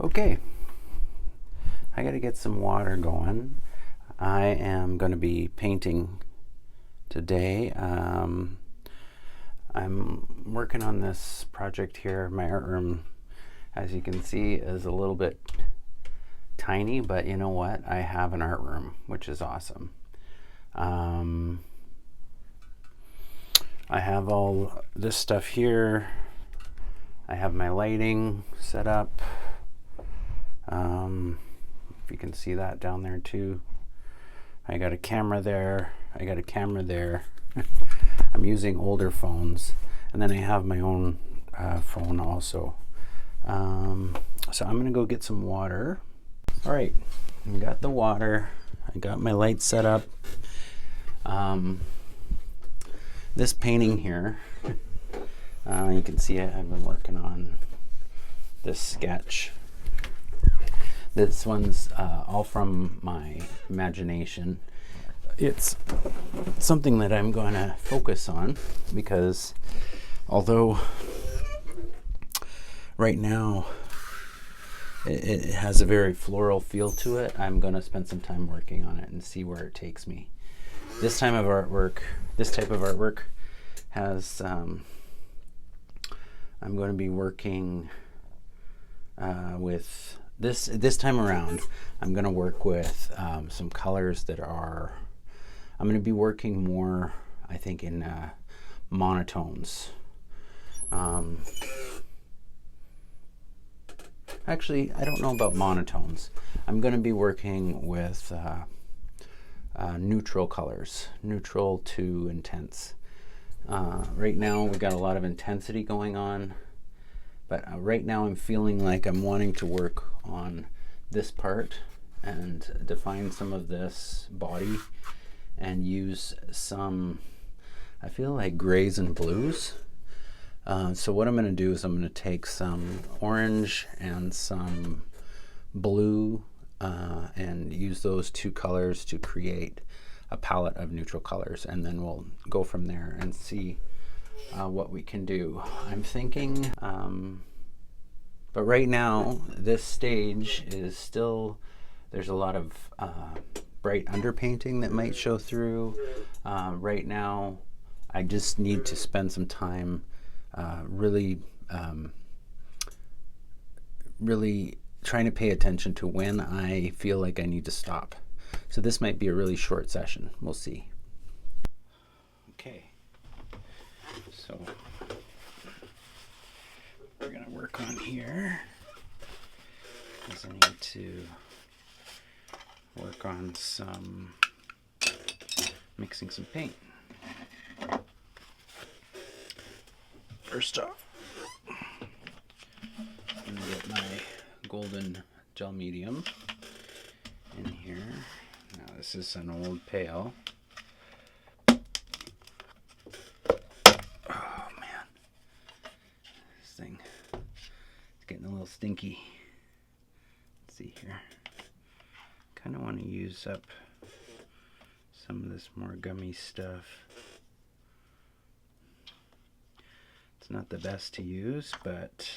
Okay, I gotta get some water going. I am going to be painting today. I'm working on this project here. My art room, as you can see, is a little bit tiny, but you know what? I have an art room, which is awesome. I have all this stuff here. I have my lighting set up. If you can see that down there too. I got a camera there. I got a camera there. I'm using older phones, and then I have my own phone also. So I'm gonna go get some water. All right, I got the water. I got my light set up. This painting here, you can see I've been working on this sketch. This one's all from my imagination. It's something that I'm going to focus on because although right now it has a very floral feel to it, I'm going to spend some time working on it and see where it takes me. This type of artwork has, I'm going to be working with this time around. I'm going to work with some colors that are, I'm going to be working more, I think, in monotones. Actually, I don't know about monotones. I'm going to be working with neutral colors, neutral to intense. Right now we got a lot of intensity going on, but right now I'm feeling like I'm wanting to work on this part and define some of this body and use some, I feel like, grays and blues. So what I'm going to do is I'm going to take some orange and some blue and use those two colors to create a palette of neutral colors, and then we'll go from there and see what we can do. I'm thinking, but right now this stage is still, there's a lot of bright underpainting that might show through. Right now I just need to spend some time really trying to pay attention to when I feel like I need to stop. So this might be a really short session. We'll see. Okay. So we're going to work on here because I need to work on some mixing some paint. First off, I'm going to get my golden gel medium in here. Now this is an old pail. Oh man, this thing is getting a little stinky. Let's see here. Kind of want to use up some of this more gummy stuff. It's not the best to use, but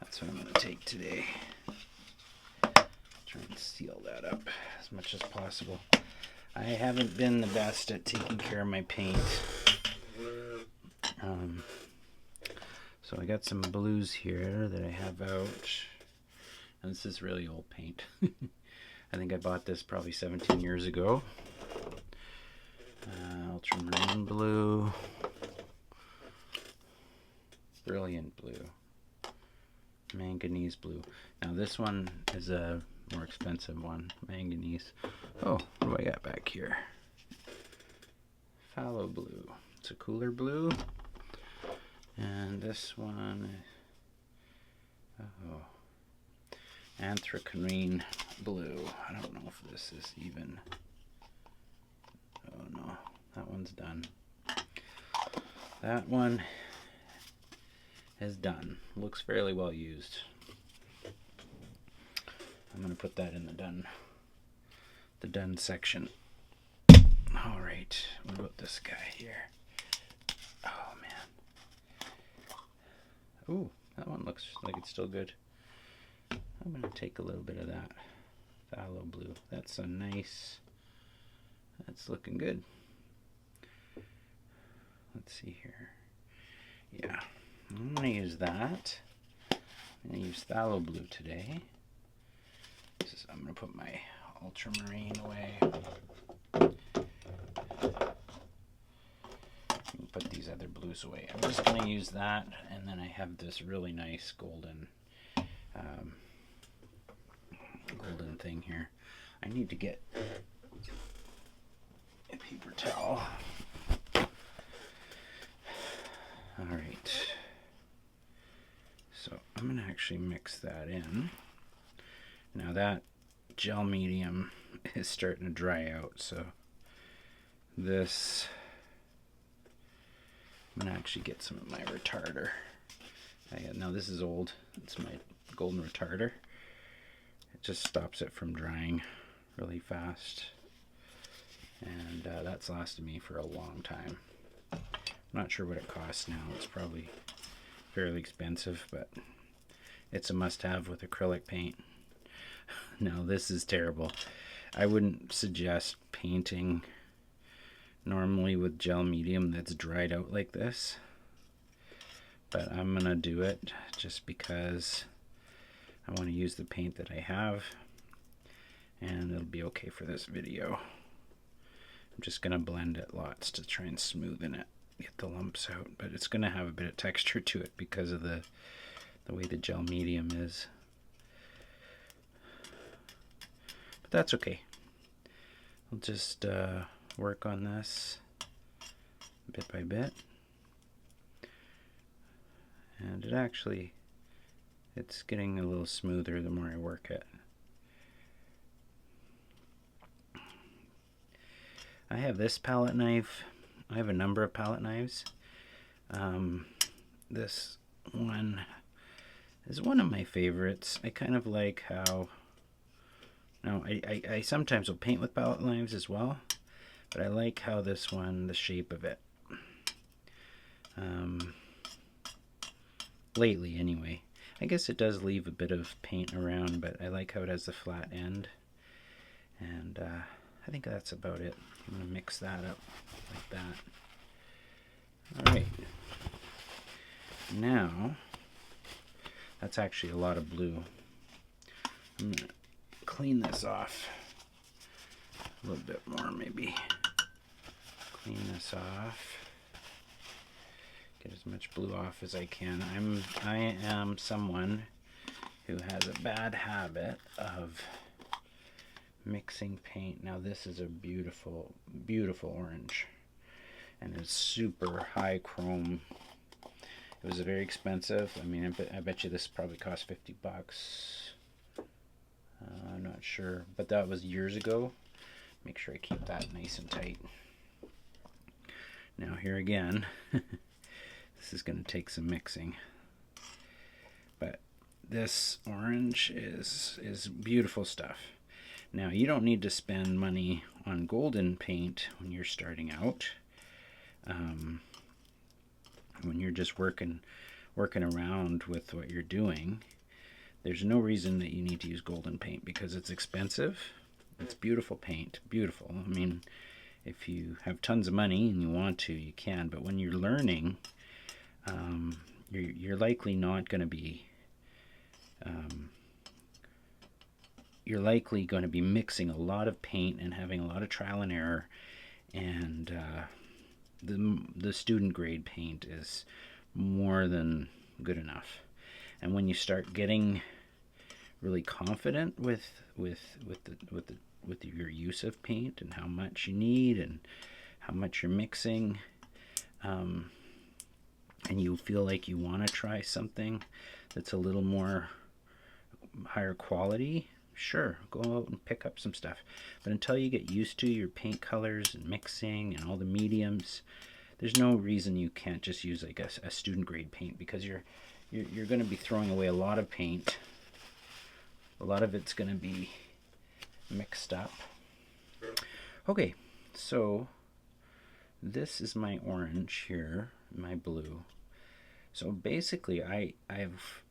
that's what I'm going to take today. Try and seal that up as much as possible. I haven't been the best at taking care of my paint. So I got some blues here that I have out. And this is really old paint. I think I bought this probably 17 years ago. Ultramarine blue. Brilliant blue. Manganese blue. Now this one is a more expensive one. Manganese. Oh, what do I got back here? Phthalo blue. It's a cooler blue. And this one, oh, anthracene blue. I don't know if this is even, oh no, that one's done. That one is done. Looks fairly well used. I'm going to put that in the done section. All right, what about this guy here? Oh man. Ooh, that one looks like it's still good. I'm going to take a little bit of that phthalo blue. That's a nice, that's looking good. Let's see here. Yeah, I'm going to use that. I'm going to use phthalo blue today. I'm going to put my ultramarine away. Put these other blues away. I'm just going to use that, and then I have this really nice golden golden thing here. I need to get a paper towel. Alright, so I'm going to actually mix that in. Now that gel medium is starting to dry out, so this, I'm going to actually get some of my retarder. Now this is old, it's my golden retarder. It just stops it from drying really fast, and that's lasted me for a long time. I'm not sure what it costs now. It's probably fairly expensive, but it's a must-have with acrylic paint. No, this is terrible. I wouldn't suggest painting normally with gel medium that's dried out like this, but I'm gonna do it just because I want to use the paint that I have, and it'll be okay for this video. I'm just gonna blend it lots to try and smoothen it, get the lumps out, but it's gonna have a bit of texture to it because of the way the gel medium is. But that's okay. I'll just work on this bit by bit, and it's getting a little smoother the more I work it. I have this palette knife. I have a number of palette knives. This one is one of my favorites. I kind of like how, now I sometimes will paint with palette knives as well, but I like how this one, the shape of it, lately anyway. I guess it does leave a bit of paint around, but I like how it has the flat end, and I think that's about it. I'm going to mix that up like that. Alright, now that's actually a lot of blue. I'm going to clean this off a little bit more, maybe. Clean this off. Get as much blue off as I can. I am someone who has a bad habit of mixing paint. Now this is a beautiful, beautiful orange, and it's super high chrome. It was very expensive. I mean, I bet you this probably cost $50. I'm not sure, but that was years ago. Make sure I keep that nice and tight. Now here again, this is going to take some mixing, but this orange is beautiful stuff. Now you don't need to spend money on golden paint when you're starting out. When you're just working around with what you're doing, there's no reason that you need to use golden paint because it's expensive. It's beautiful paint, beautiful. I mean, if you have tons of money and you want to, you can, but when you're learning, you're likely not going to be you're likely going to be mixing a lot of paint and having a lot of trial and error, and the student grade paint is more than good enough. And when you start getting really confident with your use of paint and how much you need and how much you're mixing, and you feel like you want to try something that's a little more higher quality, sure, go out and pick up some stuff. But until you get used to your paint colors and mixing and all the mediums, there's no reason you can't just use like a student grade paint, because you're going to be throwing away a lot of paint. A lot of it's going to be mixed up. Okay, so this is my orange here, my blue. So basically I've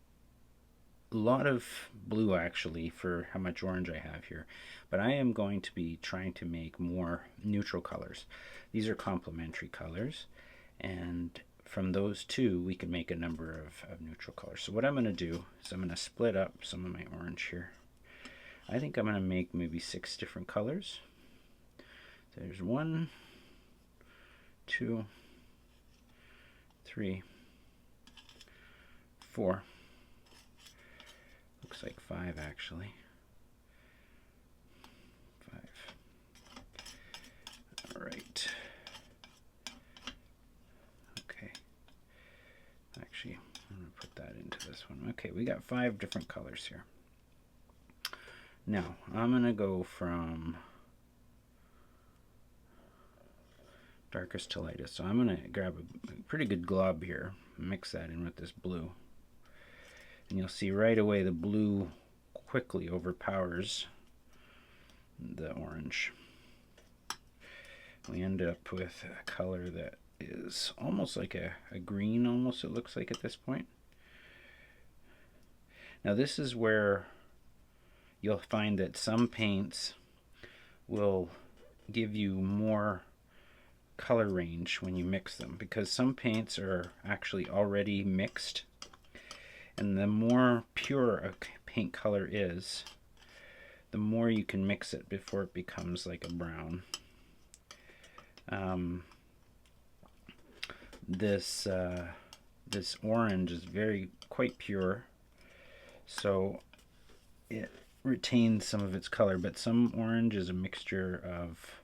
lot of blue actually for how much orange I have here, but I am going to be trying to make more neutral colors. These are complementary colors, and from those two we can make a number of neutral colors. So what I'm going to do is I'm going to split up some of my orange here. I think I'm going to make maybe 6 different colors. So there's 1, 2, 3, 4. Looks like 5 actually. 5. All right. Okay. Actually, I'm going to put that into this one. Okay, we got 5 different colors here. Now, I'm going to go from darkest to lightest. So I'm going to grab a pretty good glob here, mix that in with this blue. And you'll see right away the blue quickly overpowers the orange. We end up with a color that is almost like a green, almost it looks like at this point. Now this is where you'll find that some paints will give you more color range when you mix them, because some paints are actually already mixed, and the more pure a paint color is, the more you can mix it before it becomes like a brown. This orange is quite pure, so it retains some of its color, but some orange is a mixture of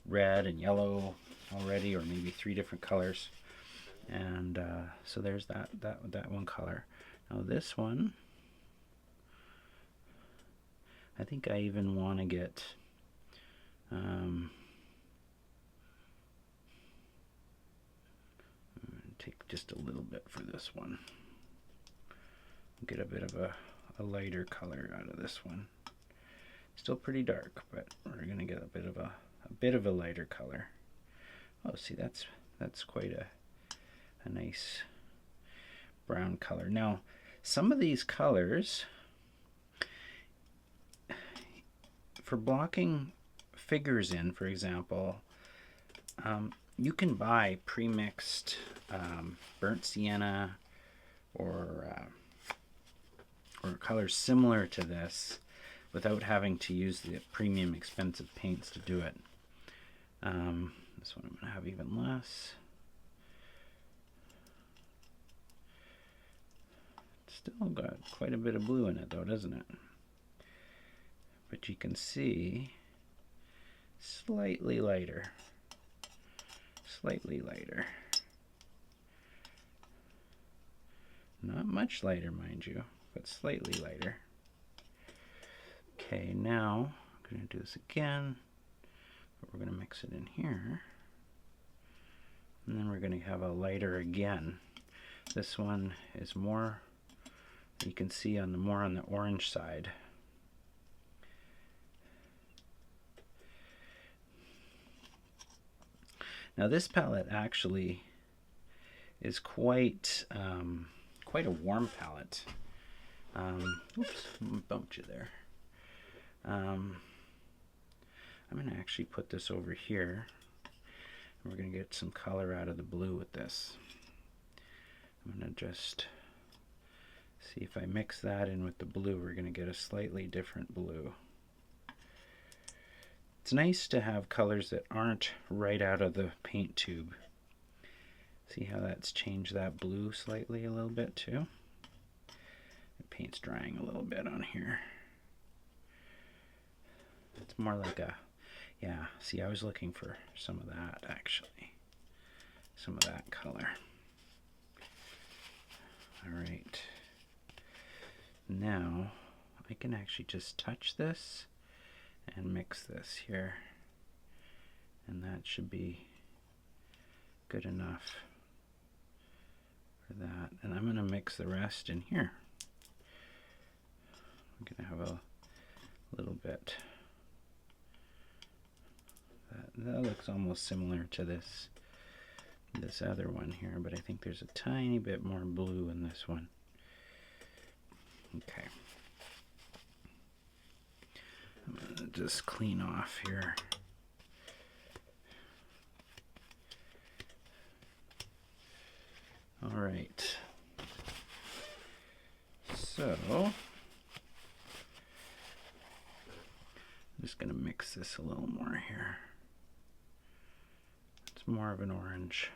red and yellow already, or maybe 3 different colors, and so there's that one color. Now this one, I think I even want to get take just a little bit for this one. Get a bit of a lighter color out of this one. Still pretty dark, but we're gonna get a bit of a lighter color. Oh, see, that's quite a nice brown color. Now, some of these colors, for blocking figures in, for example, you can buy pre-mixed burnt sienna or colors similar to this without having to use the premium expensive paints to do it. This one I'm going to have even less. It's still got quite a bit of blue in it though, doesn't it? But you can see slightly lighter. Slightly lighter. Not much lighter, mind you, but slightly lighter. Okay, now I'm going to do this again, but we're going to mix it in here. And then we're going to have a lighter again. This one is more, you can see more on the orange side. Now this palette actually is quite a warm palette. Oops, bumped you there. I'm going to actually put this over here. And we're going to get some color out of the blue with this. I'm going to just see if I mix that in with the blue, we're going to get a slightly different blue. It's nice to have colors that aren't right out of the paint tube. See how that's changed that blue slightly a little bit too? The paint's drying a little bit on here. It's more like a, yeah, see, I was looking for some of that actually. Some of that color. Alright. Now, I can actually just touch this and mix this here, and that should be good enough for that. And I'm going to mix the rest in here. I'm going to have a little bit. That looks almost similar to this other one here, but I think there's a tiny bit more blue in this one. Okay. just clean off here. All right. So I'm just going to mix this a little more here. It's more of an orange.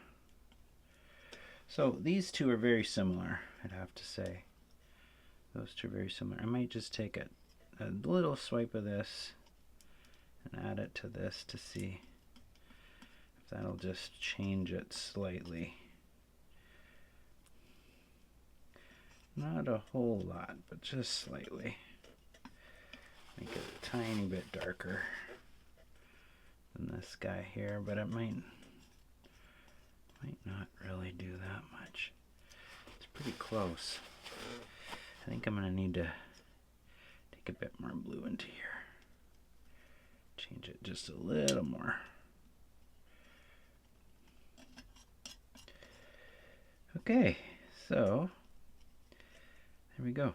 So these two are very similar, I'd have to say. Those two are very similar. I might just take a little swipe of this and add it to this to see if that'll just change it slightly. Not a whole lot, but just slightly. Make it a tiny bit darker than this guy here, but it might not really do that much. It's pretty close. I think I'm going to need to take a bit more blue into here. Change it just a little more. Okay, so there we go.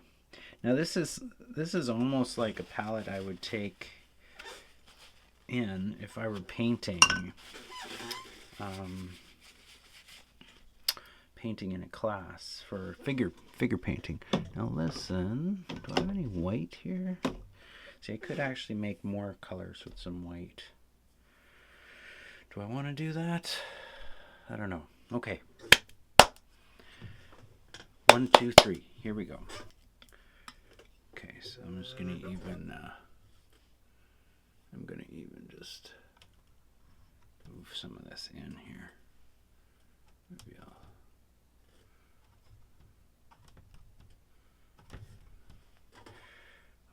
Now this is almost like a palette I would take in if I were painting painting in a class for figure painting. Now listen, do I have any white here? See, I could actually make more colors with some white. Do I want to do that? I don't know. Okay. 1, 2, 3. Here we go. Okay, so I'm just gonna even just move some of this in here. Maybe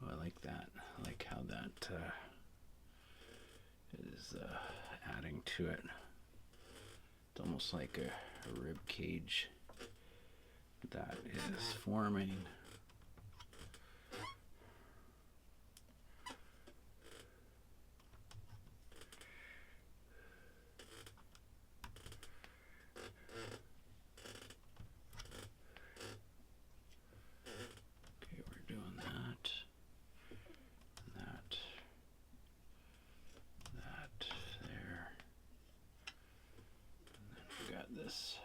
I like that. I like how that is adding to it. It's almost like a rib cage that is forming. Okay, we're doing that, there, and then we got this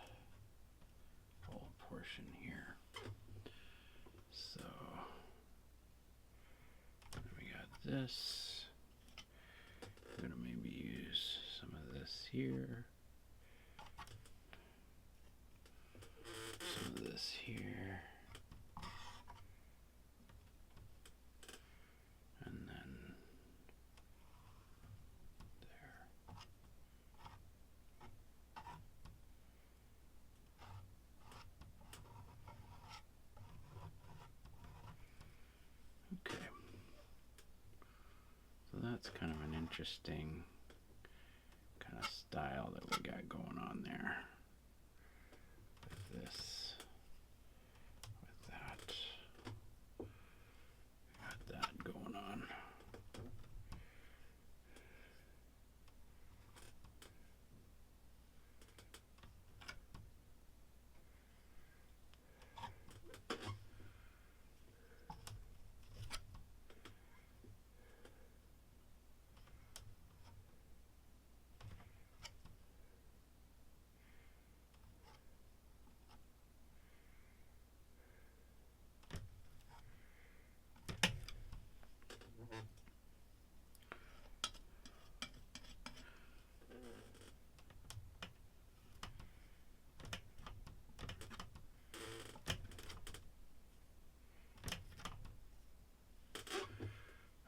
whole portion here. So we got this. I'm gonna maybe use some of this here, some of this here, and then there. Okay. So that's kind of an interesting kind of style that we got going on there. With this, with that. We got that going on.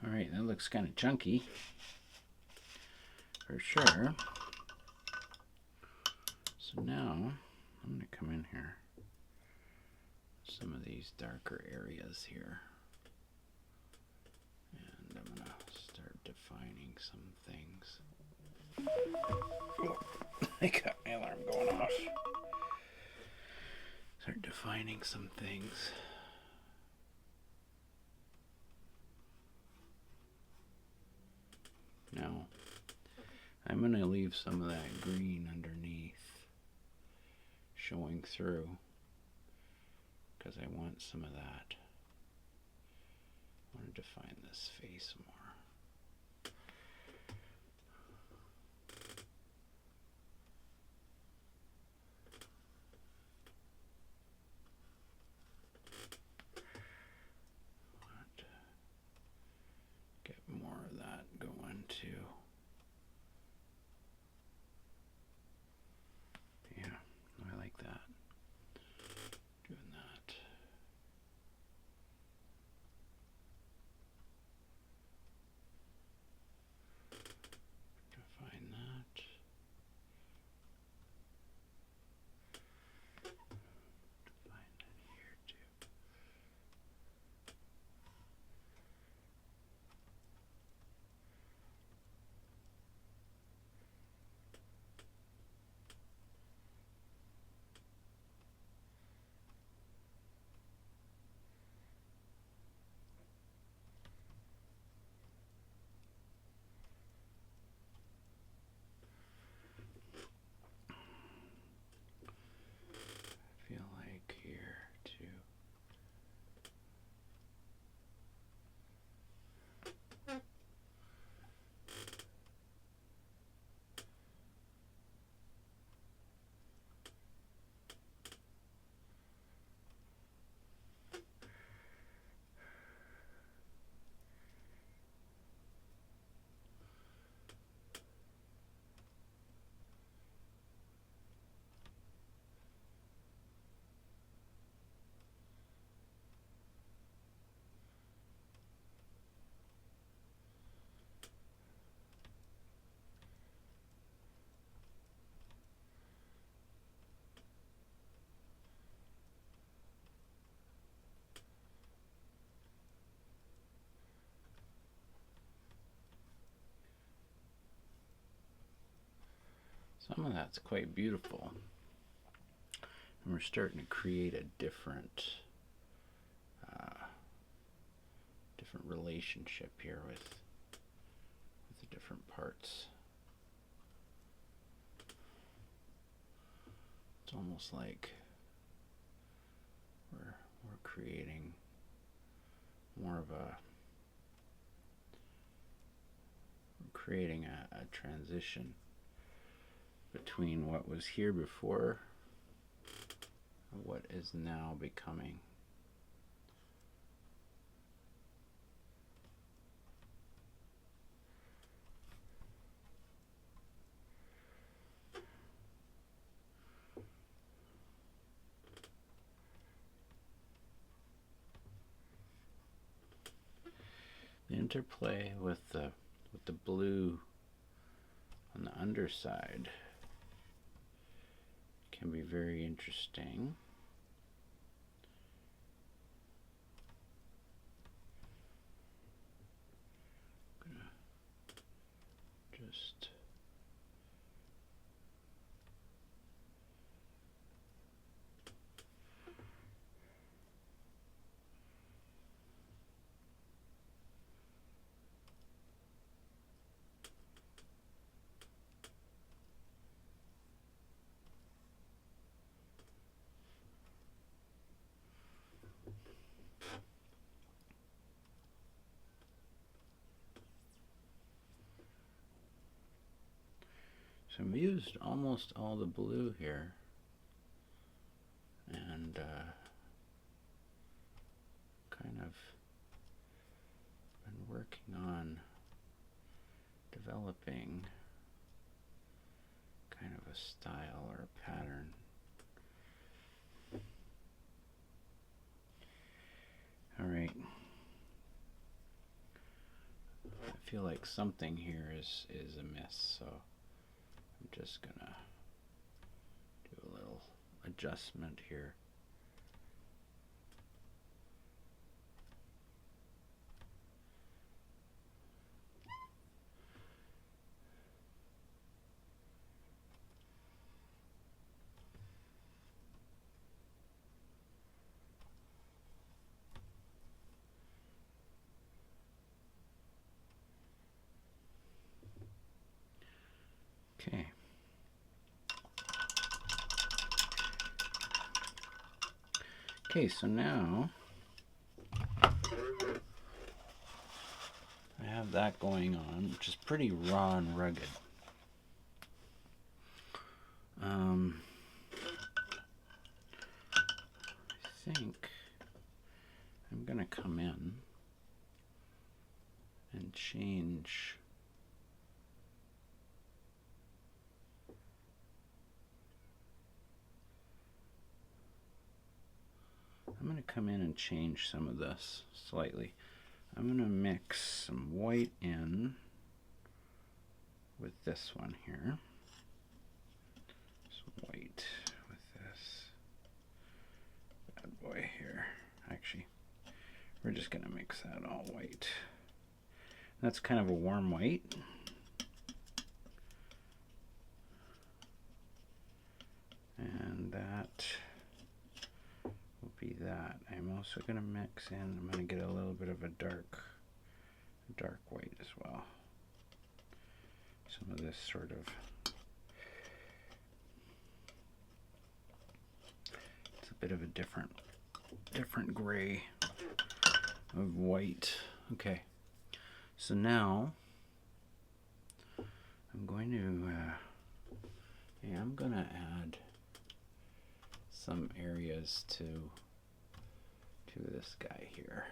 All right, that looks kind of chunky, for sure. So now I'm going to come in here, some of these darker areas here, and I'm going to start defining some things. Oh, I got my alarm going off. Start defining some things. Now, I'm going to leave some of that green underneath showing through because I want some of that. I want to define this face more. more of that going too. Yeah, I like that. Doing that. Define that. Define that here too. I feel like here too. Some of that's quite beautiful. And we're starting to create a different relationship here with the different parts. It's almost like we're creating more of a transition between what was here before and what is now becoming. The interplay with the blue on the underside can be very interesting. I'm gonna just So I've used almost all the blue here, and kind of been working on developing kind of a style or a pattern. All right. I feel like something here is amiss, so I'm just gonna do a little adjustment here. Okay. Okay, so now I have that going on, which is pretty raw and rugged. I think I'm gonna come in and change I'm going to come in and change some of this slightly. I'm going to mix some white in with this one here. Some white with this bad boy here. Actually, we're just going to mix that all white. That's kind of a warm white. And that will be that. I'm also going to mix in, I'm going to get a little bit of a dark white as well. Some of this sort of, it's a bit of a different gray of white. Okay, so now I'm going to I'm going to add some areas to this guy here.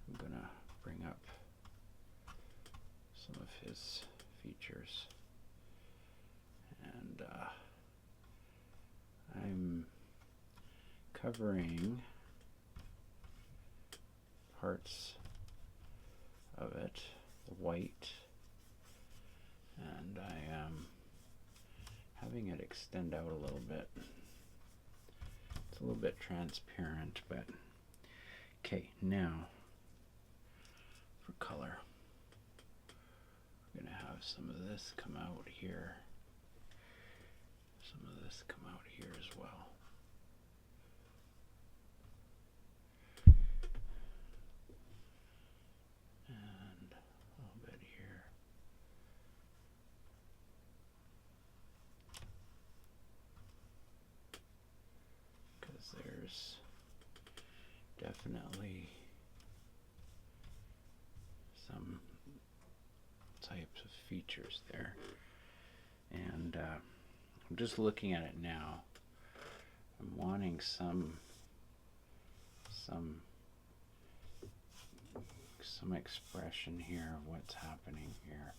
I'm going to bring up some of his features, and I'm covering parts of it white, and I am having it extend out a little bit. It's a little bit transparent, but okay, now for color, we're going to have some of this come out here, some of this come out here as well. And a little bit here. Because there's definitely some types of features there, and I'm just looking at it now. I'm wanting some expression here of what's happening here,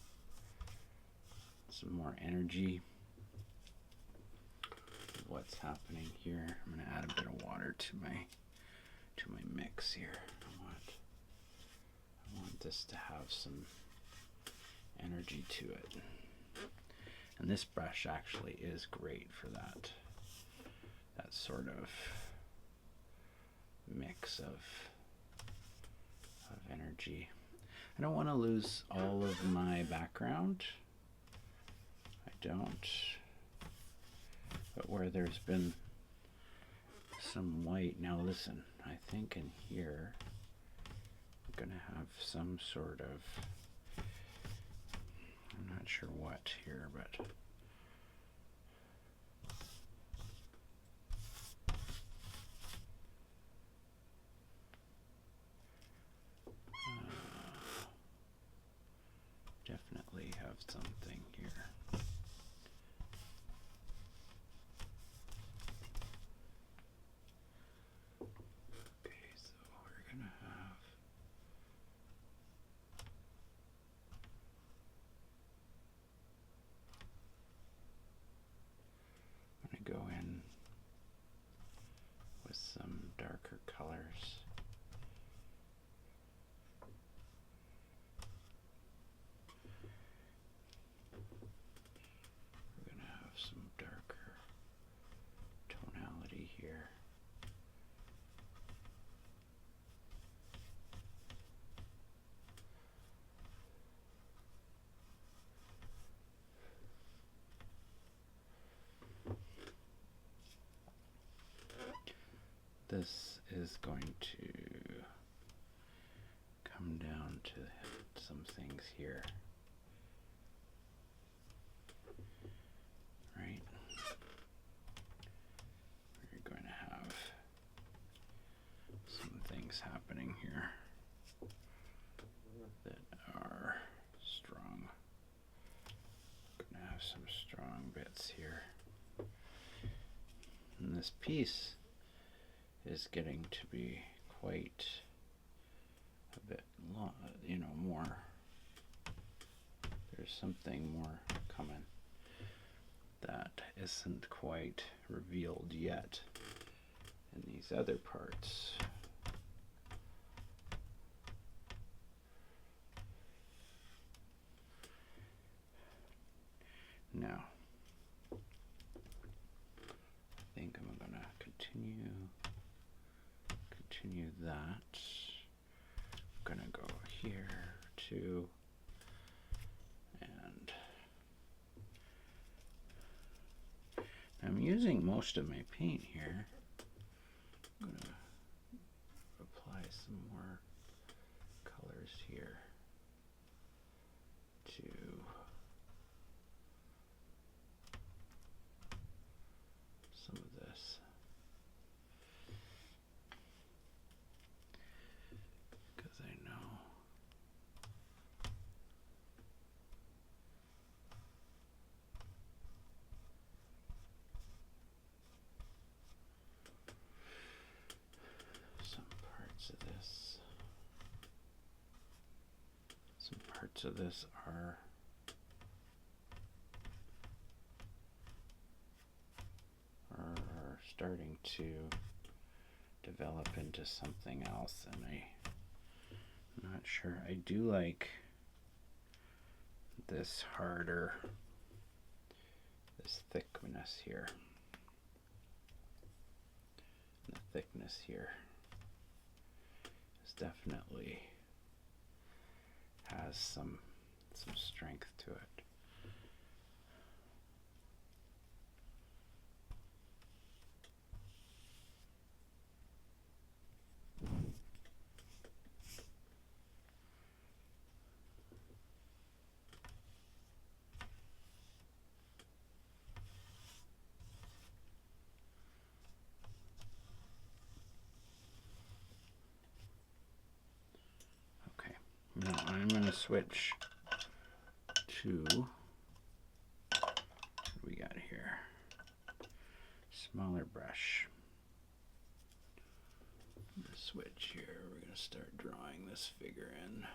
some more energy of what's happening here. I'm going to add a bit of water to my mix here. I want this to have some energy to it. And this brush actually is great for that sort of mix of energy. I don't want to lose all of my background. I don't. But where there's been some white, now listen, I think in here I'm going to have some sort of, I'm not sure what here, but definitely have something here. Okay, so we're going to have I'm going to go in with some darker colors. We're going to have some darker tonality here. This is going to come down to some things here, right? We're going to have some things happening here that are strong. Going to have some strong bits here. And this piece is getting to be quite a bit, more. There's something more coming that isn't quite revealed yet in these other parts. Now, I think I'm going to continue that. I'm going to go here too, and I'm using most of my paint here. I'm going to apply some more colors here to some of this, because I know some parts of this are starting to develop into something else, and I'm not sure. I do like this harder, this thickness here. The thickness here is definitely has some strength to it. Now I'm going to switch to, what do we got here? Smaller brush. I'm going to switch here. We're going to start drawing this figure in.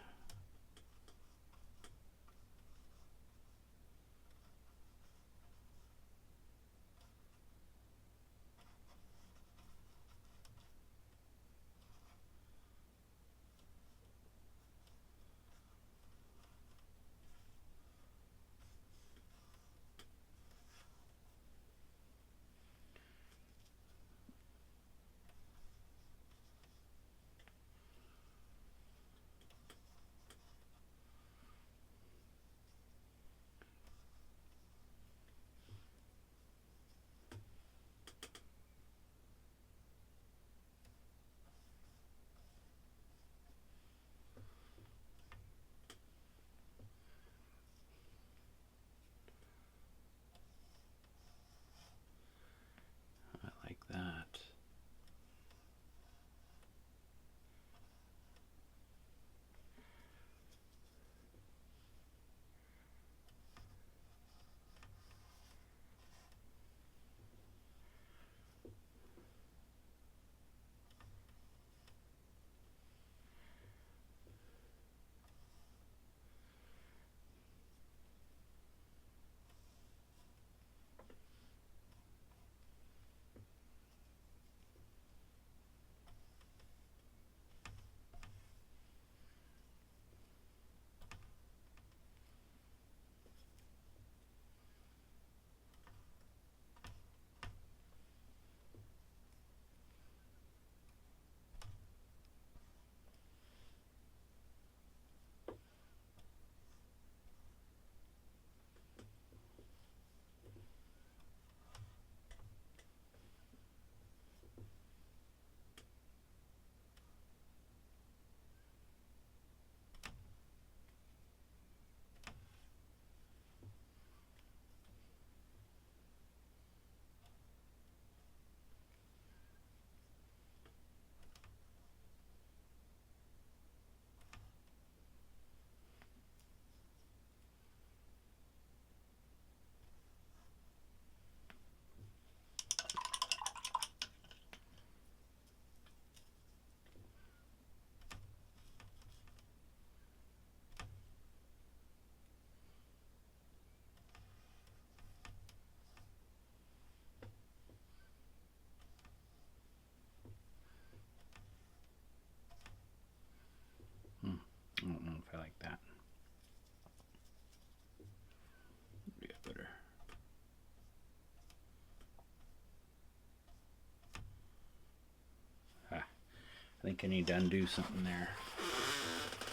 I think I need to undo something there.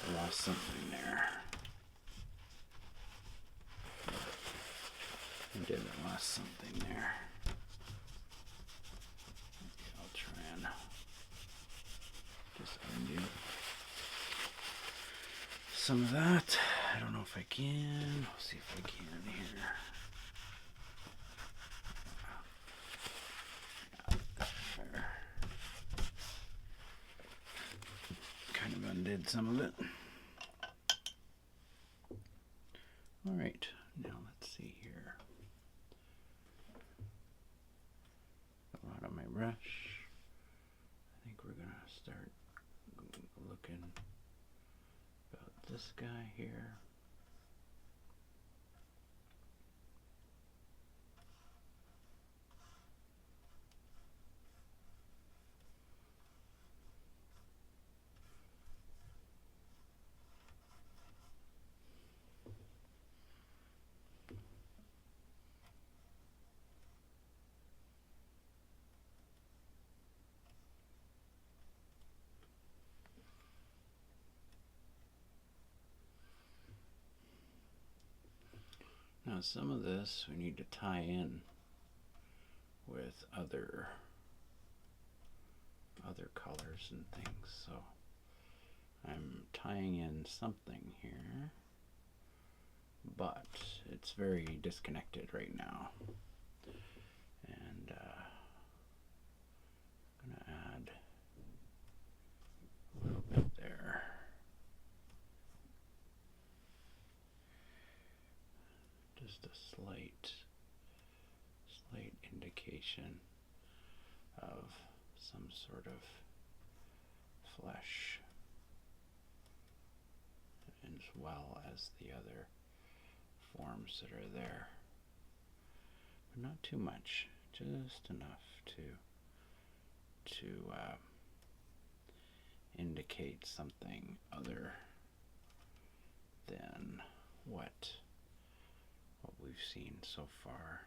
I lost something there. I did lost something there. I'll try and just undo some of that. I don't know if I can. I'll see if I can here. There. Kind of undid some of it. All right, now let's see here. A lot on my brush. I think we're gonna start looking about this guy here. Now some of this we need to tie in with other colors and things, so I'm tying in something here, but it's very disconnected right now. And I'm gonna add a little bit there. Just a slight indication of some sort of flesh, as well as the other forms that are there, but not too much, just enough to indicate something other than what we've seen so far.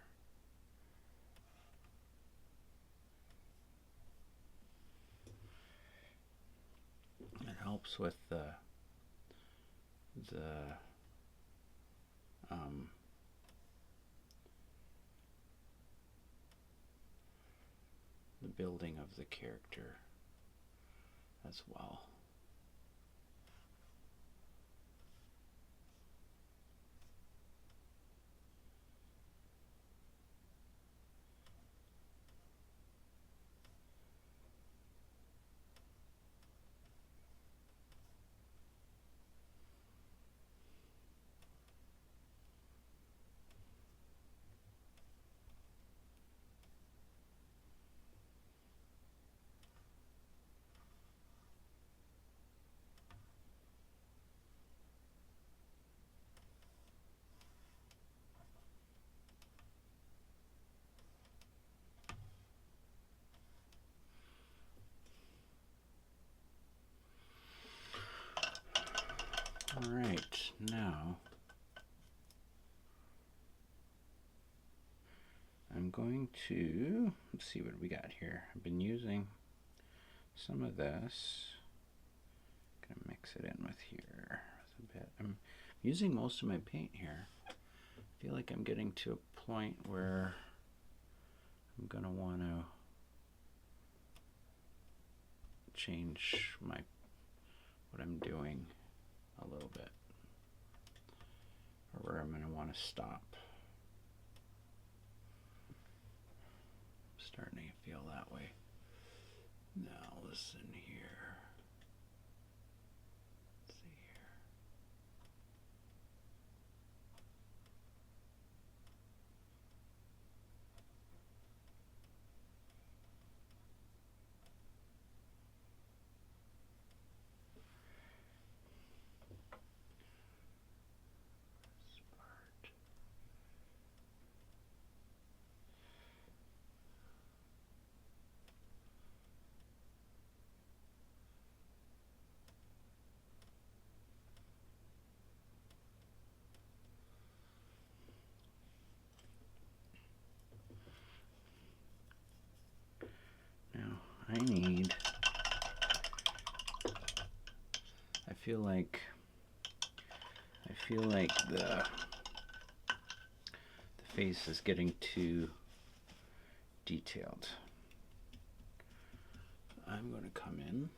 It helps with the building of the character as well. All right, now I'm going to, let's see what we got here. I've been using some of this. Gonna mix it in with here with a bit. I'm using most of my paint here. I feel like I'm getting to a point where I'm gonna want to change what I'm doing a little bit, or where I'm going to want to stop. I'm starting to feel that way. Now listen here. Let's see here. Now I need feel like the face is getting too detailed. I'm going to come in,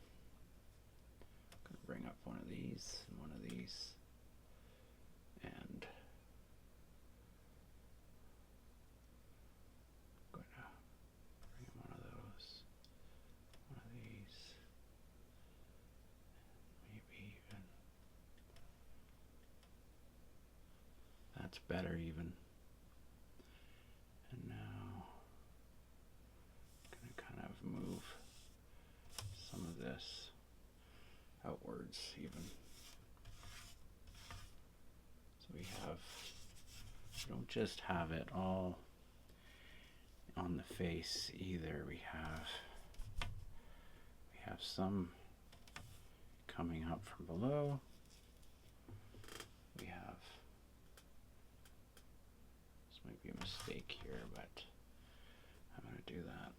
I'm going to bring up one of these and one of these, and I'm going to bring one of those, one of these, maybe even, that's better even. And now I'm going to kind of move some of this outwards even. So we don't just have it all on the face either. We have some coming up from below. We have, this might be a mistake here, but I'm going to do that.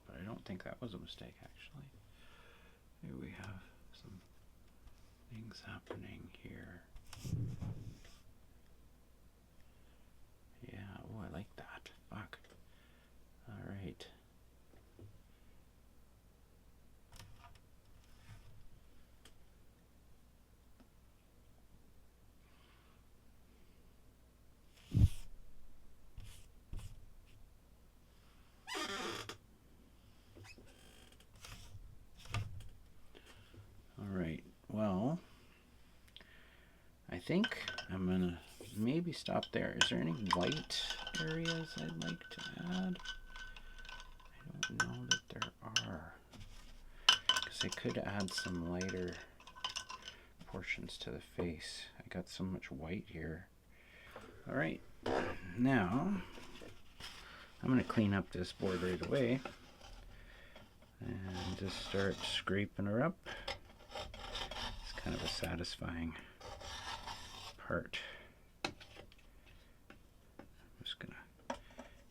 But I don't think that was a mistake actually. Here we have some things happening here. Yeah, oh, I like that. Fuck. All right. All right. Well, I think I'm gonna maybe stop there. Is there any white areas I'd like to add? I don't know that there are, because I could add some lighter portions to the face. I got so much white here. All right, now I'm gonna clean up this board right away and just start scraping her up. It's kind of a satisfying part. I'm just gonna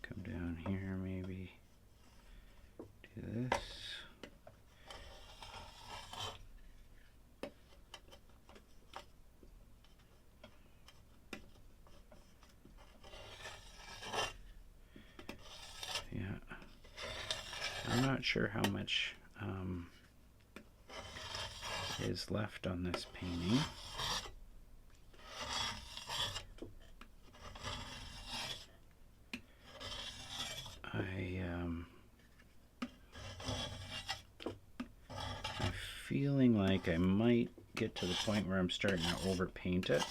come down here, maybe do this. Yeah, I'm not sure how much is left on this painting. I'm feeling like I might get to the point where I'm starting to overpaint it,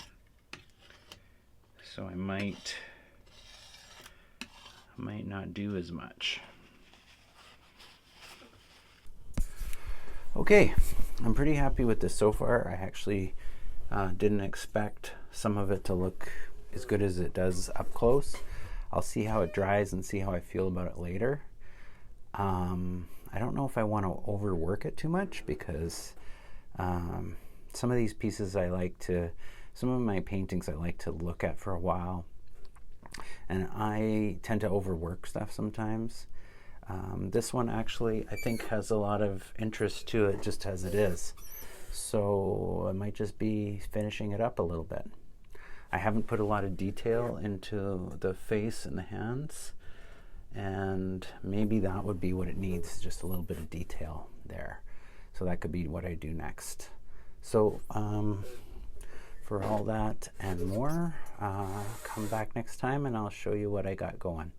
so I might not do as much. Okay, I'm pretty happy with this so far. I actually didn't expect some of it to look as good as it does up close. I'll see how it dries and see how I feel about it later. I don't know if I want to overwork it too much, because some of these pieces some of my paintings I like to look at for a while, and I tend to overwork stuff sometimes. This one actually I think has a lot of interest to it just as it is, so I might just be finishing it up a little bit. I haven't put a lot of detail into the face and the hands, and maybe that would be what it needs, just a little bit of detail there. So that could be what I do next. So for all that and more, come back next time and I'll show you what I got going.